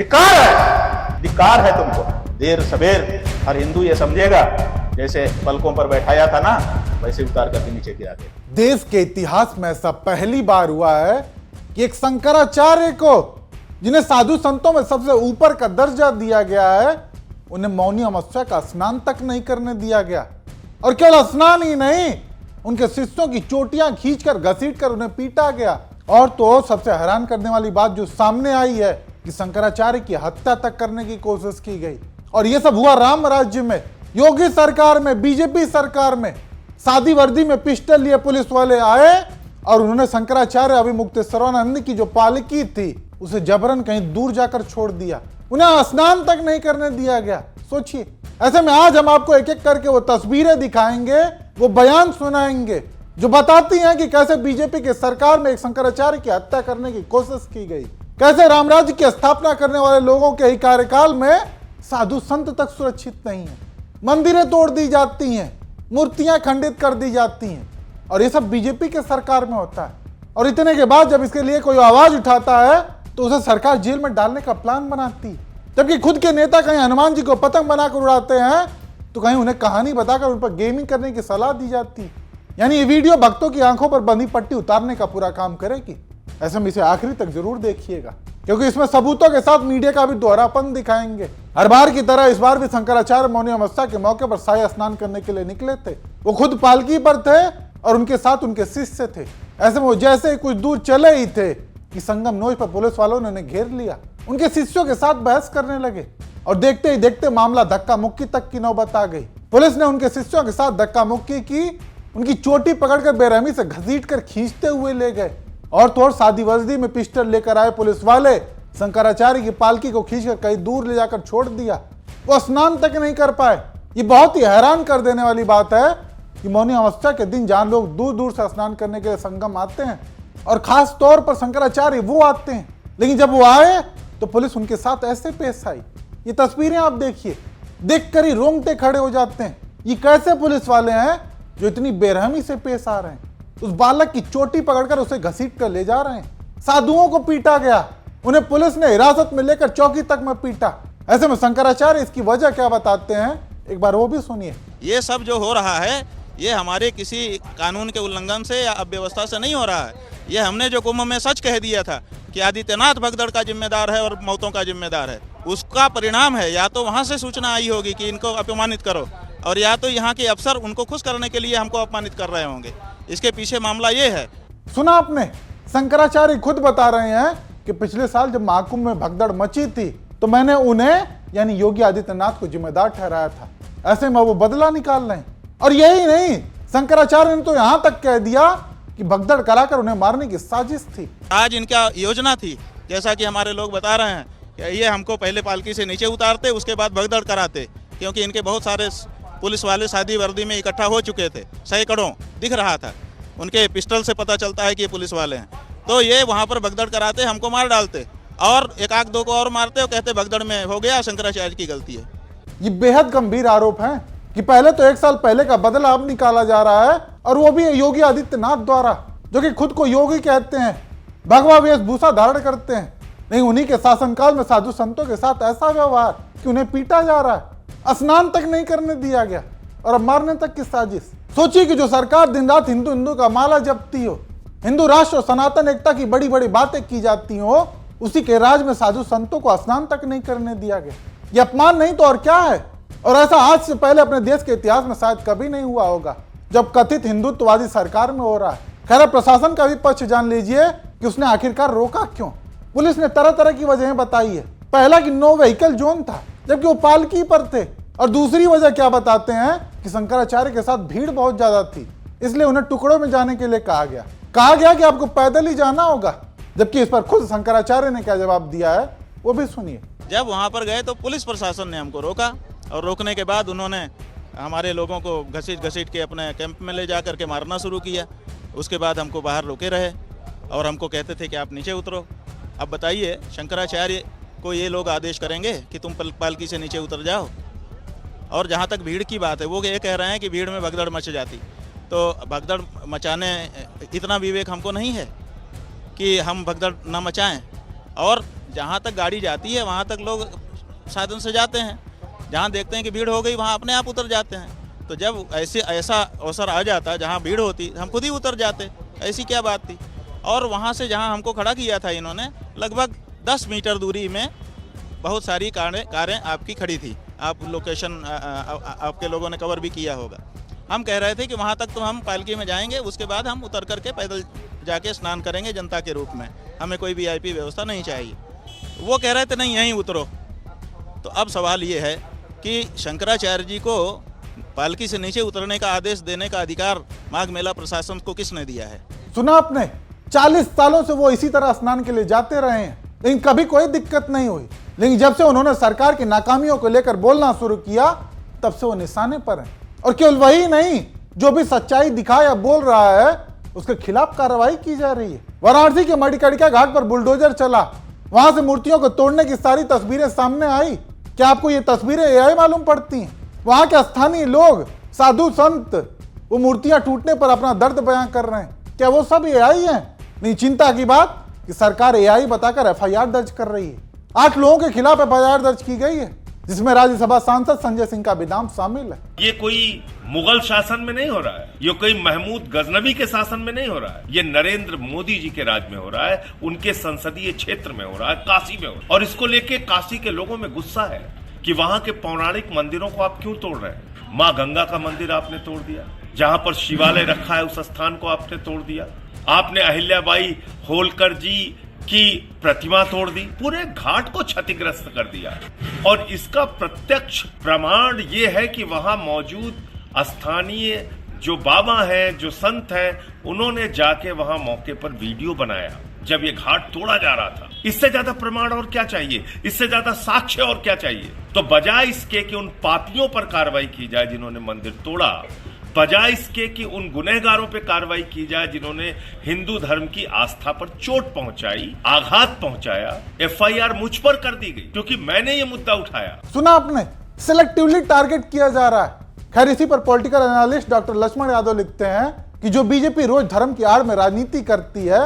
धिक्कार है तुमको। देर सवेर हर हिंदू ये समझेगा जैसे पलकों पर बैठाया था ना, वैसे उतार करके नीचे गिरा दे। देश के इतिहास में ऐसा पहली बार हुआ है कि एक शंकराचार्य को, जिन्हें साधु संतों में सबसे ऊपर का दर्जा दिया गया है, उन्हें मौनी अमावस्या का स्नान तक नहीं करने दिया गया। और केवल स्नान ही नहीं, उनके शिष्यों की चोटियां खींचकर घसीटकर उन्हें पीटा गया। और तो सबसे हैरान करने वाली बात जो सामने आई है कि शंकराचार्य की हत्या तक करने की कोशिश की गई। और यह सब हुआ राम राज्य में, योगी सरकार में, बीजेपी सरकार में। सादी वर्दी में पिस्टल लिए पुलिस वाले आए और उन्होंने शंकराचार्य अभिमुक्तेश्वरानंद की जो पालकी थी उसे जबरन कहीं दूर जाकर छोड़ दिया। उन्हें स्नान तक नहीं करने दिया गया। सोचिए, ऐसे में आज हम आपको एक एक करके वो तस्वीरें दिखाएंगे, वो बयान सुनाएंगे जो बताती हैं कि कैसे बीजेपी के सरकार में एक शंकराचार्य की हत्या करने की कोशिश की गई, कैसे रामराज्य की स्थापना करने वाले लोगों के ही कार्यकाल में साधु संत तक सुरक्षित नहीं है, मंदिरें तोड़ दी जाती हैं, मूर्तियां खंडित कर दी जाती हैं। और ये सब बीजेपी के सरकार में होता है। और इतने के बाद जब इसके लिए कोई आवाज उठाता है तो उसे सरकार जेल में डालने का प्लान बनाती है। जबकि खुद के नेता कहीं हनुमान जी को पतंग बनाकर उड़ाते हैं तो कहीं उन्हें कहानी बताकर उन पर गेमिंग करने की सलाह दी जाती है। यानी ये वीडियो भक्तों की आंखों पर बंधी पट्टी उतारने का पूरा काम करेगी। ऐसे में इसे आखिरी तक जरूर देखिएगा, क्योंकि इसमें सबूतों के साथ मीडिया का भी दोहरापन दिखाएंगे। हर बार की तरह इस बार भी शंकराचार्य मौनी अमावस्या के मौके पर साया स्नान करने के लिए निकले थे। वो खुद पालकी पर थे और उनके साथ उनके शिष्य थे। ऐसे में वो जैसे ही कुछ दूर चले ही थे कि संगम नोच पर पुलिस वालों ने उन्हें घेर लिया। उनके शिष्यों के साथ बहस करने लगे और देखते ही देखते मामला धक्का मुक्की तक की नौबत आ गई। पुलिस ने उनके शिष्यों के साथ धक्का मुक्की की, उनकी चोटी पकड़कर बेरहमी से घसीटकर खींचते हुए ले गए। और तो और सादी वर्दी में पिस्टल लेकर आए पुलिस वाले शंकराचार्य की पालकी को खींचकर कहीं दूर ले जाकर छोड़ दिया। वो स्नान तक नहीं कर पाए। ये बहुत ही हैरान कर देने वाली बात है कि मौनी अमावस्या के दिन जहां लोग दूर दूर से स्नान करने के लिए संगम आते हैं और खास तौर पर शंकराचार्य वो आते हैं, लेकिन जब वो आए तो पुलिस उनके साथ ऐसे पेश आई। ये तस्वीरें आप देखिए, देखकर ही रोंगटे खड़े हो जाते हैं। ये कैसे पुलिस वाले हैं जो इतनी बेरहमी से पेश आ रहे हैं। उस बालक की चोटी पकड़कर उसे घसीट कर ले जा रहे हैं। साधुओं को पीटा गया, उन्हें पुलिस ने हिरासत में लेकर चौकी तक में पीटा। ऐसे में शंकराचार्य इसकी वजह क्या बताते हैं, एक बार वो भी सुनिए। ये सब जो हो रहा है ये हमारे किसी कानून के उल्लंघन से या अव्यवस्था से नहीं हो रहा है। ये हमने जो कुंभ में सच कह दिया था कि आदित्यनाथ भगदड़ का जिम्मेदार है और मौतों का जिम्मेदार है, उसका परिणाम है। या तो वहाँ से सूचना आई होगी कि इनको अपमानित करो, और या तो यहाँ के अफसर उनको खुश करने के लिए हमको अपमानित कर रहे होंगे। इसके पीछे मामला ये है। सुना आपने, शंकराचार्य खुद बता रहे हैं कि पिछले साल जब महाकुंभ में भगदड़ मची थी तो मैंने उन्हें यानी योगी आदित्यनाथ को जिम्मेदार ठहराया था। ऐसे में वो बदला निकाल रहे हैं। और यही नहीं, शंकराचार्य ने तो यहां तक कह दिया कि भगदड़ कराकर उन्हें मारने की साजिश थी। आज इनका योजना थी, जैसा कि हमारे लोग बता रहे हैं कि ये हमको पहले पालकी से नीचे उतारते, उसके बाद भगदड़ कराते, क्योंकि इनके बहुत सारे पुलिस वाले सादी वर्दी में इकट्ठा हो चुके थे, सैकड़ों दिख रहा था। उनके पिस्टल से पता चलता है कि ये पुलिस वाले हैं। तो ये वहाँ पर भगदड़ कराते, हमको मार डालते और एक आध दो को और मारते और कहते भगदड़ में हो गया, शंकराचार्य की गलती है। ये बेहद गंभीर आरोप है कि पहले तो एक साल पहले का बदला अब निकाला जा रहा है, और वो भी योगी आदित्यनाथ द्वारा, जो कि खुद को योगी कहते हैं, भगवा वेशभूषा धारण करते हैं। नहीं, उन्हीं के शासनकाल में साधु संतों के साथ ऐसा व्यवहार कि उन्हें पीटा जा रहा है, स्नान तक नहीं करने दिया गया और अब मारने तक की साजिश। सोचिए कि जो सरकार दिन रात हिंदू हिंदू का माला जपती हो, हिंदू राष्ट्र और सनातन एकता की बड़ी बड़ी बातें की जाती हो, उसी के राज में साधु संतों को स्नान तक नहीं करने दिया गया। ये अपमान नहीं तो और क्या है। और ऐसा आज से पहले अपने देश के इतिहास में शायद कभी नहीं हुआ होगा, जब कथित हिंदुत्ववादी सरकार में हो रहा है। खैर, प्रशासन का भी पक्ष जान लीजिए कि उसने आखिरकार रोका क्यों। पुलिस ने तरह तरह की वजहें बताई है। पहला कि नो व्हीकल जोन था, जबकि वो पालकी पर थे। और दूसरी वजह क्या बताते हैं कि शंकराचार्य के साथ भीड़ बहुत ज्यादा थी, इसलिए उन्हें टुकड़ों में जाने के लिए कहा गया कि आपको पैदल ही जाना होगा। जबकि इस पर खुद शंकराचार्य ने क्या जवाब दिया है वो भी सुनिए। जब वहाँ पर गए तो पुलिस प्रशासन ने हमको रोका, और रोकने के बाद उन्होंने हमारे लोगों को घसीट घसीट के अपने कैंप में ले जा करके मारना शुरू किया। उसके बाद हमको बाहर रोके रहे और हमको कहते थे कि आप नीचे उतरो। अब बताइए, शंकराचार्य को ये लोग आदेश करेंगे कि तुम पालकी से नीचे उतर जाओ? और जहाँ तक भीड़ की बात है, वो ये कह रहे हैं कि भीड़ में भगदड़ मच जाती। तो भगदड़ मचाने इतना विवेक हमको नहीं है कि हम भगदड़ न मचाएं। और जहाँ तक गाड़ी जाती है वहाँ तक लोग साधन से जाते हैं, जहाँ देखते हैं कि भीड़ हो गई वहाँ अपने आप उतर जाते हैं। तो जब ऐसा अवसर आ जाता जहाँ भीड़ होती हम खुद ही उतर जाते, ऐसी क्या बात थी। और वहाँ से जहाँ हमको खड़ा किया था इन्होंने, लगभग 10 मीटर दूरी में बहुत सारी कारें आपकी खड़ी थी। आप लोकेशन आपके लोगों ने कवर भी किया होगा। हम कह रहे थे कि वहाँ तक तो हम पालकी में जाएंगे, उसके बाद हम उतर करके पैदल जाके स्नान करेंगे जनता के रूप में, हमें कोई VIP व्यवस्था नहीं चाहिए। वो कह रहे थे नहीं यहीं उतरो। तो अब सवाल ये है कि शंकराचार्य जी को पालकी से नीचे उतरने का आदेश देने का अधिकार माघ मेला प्रशासन को किसने दिया है? सुना आपने, 40 सालों से वो इसी तरह स्नान के लिए जाते रहे हैं, लेकिन कभी कोई दिक्कत नहीं हुई। लेकिन जब से उन्होंने सरकार की नाकामियों को लेकर बोलना शुरू किया, तब से वो निशाने पर हैं। और केवल वही नहीं, जो भी सच्चाई दिखा या बोल रहा है उसके खिलाफ कार्रवाई की जा रही है। वाराणसी के मणिकर्णिका घाट पर बुलडोजर चला, वहां से मूर्तियों को तोड़ने की सारी तस्वीरें सामने आई। क्या आपको ये तस्वीरें AI मालूम पड़ती हैं? वहां के स्थानीय लोग, साधु संत, वो मूर्तियां टूटने पर अपना दर्द बयां कर रहे हैं। क्या वो सब AI हैं? नहीं, चिंता की बात कि सरकार AI बताकर FIR दर्ज कर रही है। 8 लोगों के खिलाफ FIR दर्ज की गई है, जिसमें राज्यसभा सांसद संजय सिंह का भी नाम शामिल है। ये कोई मुगल शासन में नहीं हो रहा है, ये कोई महमूद गजनवी के शासन में नहीं हो रहा है, ये नरेंद्र मोदी जी के राज में हो रहा है, उनके संसदीय क्षेत्र में हो रहा है, काशी में हो रहा है। और इसको लेके काशी के लोगों में गुस्सा है कि वहां के पौराणिक मंदिरों को आप क्यों तोड़ रहे हैं। माँ गंगा का मंदिर आपने तोड़ दिया, जहां पर शिवालय रखा है उस स्थान को आपने तोड़ दिया। आपने अहिल्याबाई होलकर जी की प्रतिमा तोड़ दी, पूरे घाट को क्षतिग्रस्त कर दिया। और इसका प्रत्यक्ष प्रमाण ये है कि वहां मौजूद स्थानीय जो बाबा हैं, जो संत हैं, उन्होंने जाके वहां मौके पर वीडियो बनाया जब ये घाट तोड़ा जा रहा था। इससे ज्यादा प्रमाण और क्या चाहिए, इससे ज्यादा साक्ष्य और क्या चाहिए। तो बजाय इसके कि उन पापियों पर कार्रवाई की जाए जिन्होंने मंदिर तोड़ा, बजाय इसके कि उन गुनहगारों पे कार्रवाई की जाए जिन्होंने हिंदू धर्म की आस्था पर चोट पहुंचाई, आघात पहुंचाया, FIR मुझ पर कर दी गई क्योंकि मैंने ये मुद्दा उठाया। सुना आपने, सिलेक्टिवली टारगेट किया जा रहा है। खैर, इसी पर political analyst doctor Laxman Yadav लिखते हैं कि जो बीजेपी रोज धर्म की आड़ में राजनीति करती है,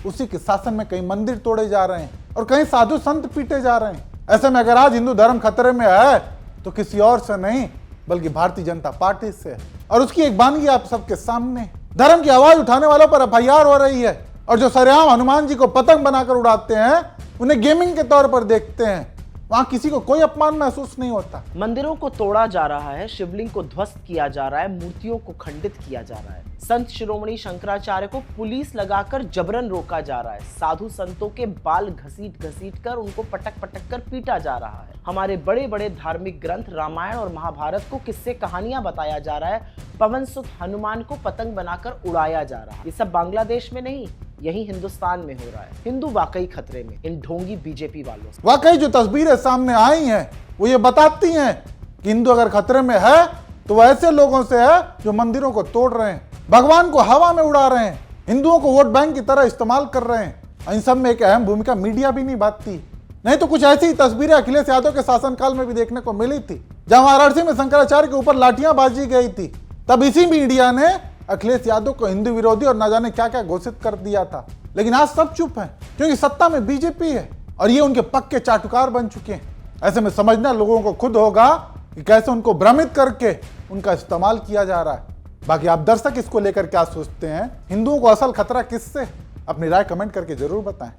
उसी के शासन में कई मंदिर तोड़े जा रहे हैं और कई साधु संत पीटे जा रहे हैं। ऐसे में अगर आज हिंदू धर्म खतरे में है तो किसी और से नहीं बल्कि भारतीय जनता पार्टी से है। और उसकी एक बानगी आप सबके सामने, धर्म की आवाज उठाने वालों पर FIR हो रही है और जो सरेआम हनुमान जी को पतंग बनाकर उड़ाते हैं, उन्हें गेमिंग के तौर पर देखते हैं, वहां किसी को कोई अपमान महसूस नहीं होता। मंदिरों को तोड़ा जा रहा है, शिवलिंग को ध्वस्त किया जा रहा है, मूर्तियों को खंडित किया जा रहा है, संत शिरोमणि शंकराचार्य को पुलिस लगाकर जबरन रोका जा रहा है, साधु संतों के बाल घसीट कर उनको पटक कर पीटा जा रहा है, हमारे बड़े बड़े धार्मिक ग्रंथ रामायण और महाभारत को किस्से कहानियां बताया जा रहा है, पवन सुत हनुमान को पतंग बनाकर उड़ाया जा रहा है। ये सब बांग्लादेश में नहीं, यही हिंदुस्तान में हो रहा है। हिंदू वाकई खतरे में इन ढोंगी बीजेपी वालों से। वाकई जो तस्वीरें सामने आई हैं वो ये बताती हैं कि हिंदू अगर खतरे में है तो वह ऐसे लोगों से है जो मंदिरों को तोड़ रहे हैं, भगवान को हवा में उड़ा रहे हैं, हिंदुओं को वोट बैंक की तरह इस्तेमाल कर रहे हैं। इन सब में एक अहम भूमिका मीडिया भी निभाती। नहीं तो कुछ ऐसी ही तस्वीरें अखिलेश यादव के शासनकाल में भी देखने को मिली थी, जहां वाराणसी में शंकराचार्य के ऊपर लाठियां बाजी गई थी। तब इसी मीडिया ने अखिलेश यादव को हिंदू विरोधी और न जाने क्या क्या घोषित कर दिया था। लेकिन आज सब चुप हैं क्योंकि सत्ता में बीजेपी है और ये उनके पक्के चाटुकार बन चुके हैं। ऐसे में समझना लोगों को खुद होगा कि कैसे उनको भ्रमित करके उनका इस्तेमाल किया जा रहा है। बाकी आप दर्शक इसको लेकर क्या सोचते हैं? हिंदुओं को असल खतरा किससे? अपनी राय कमेंट करके जरूर बताएं।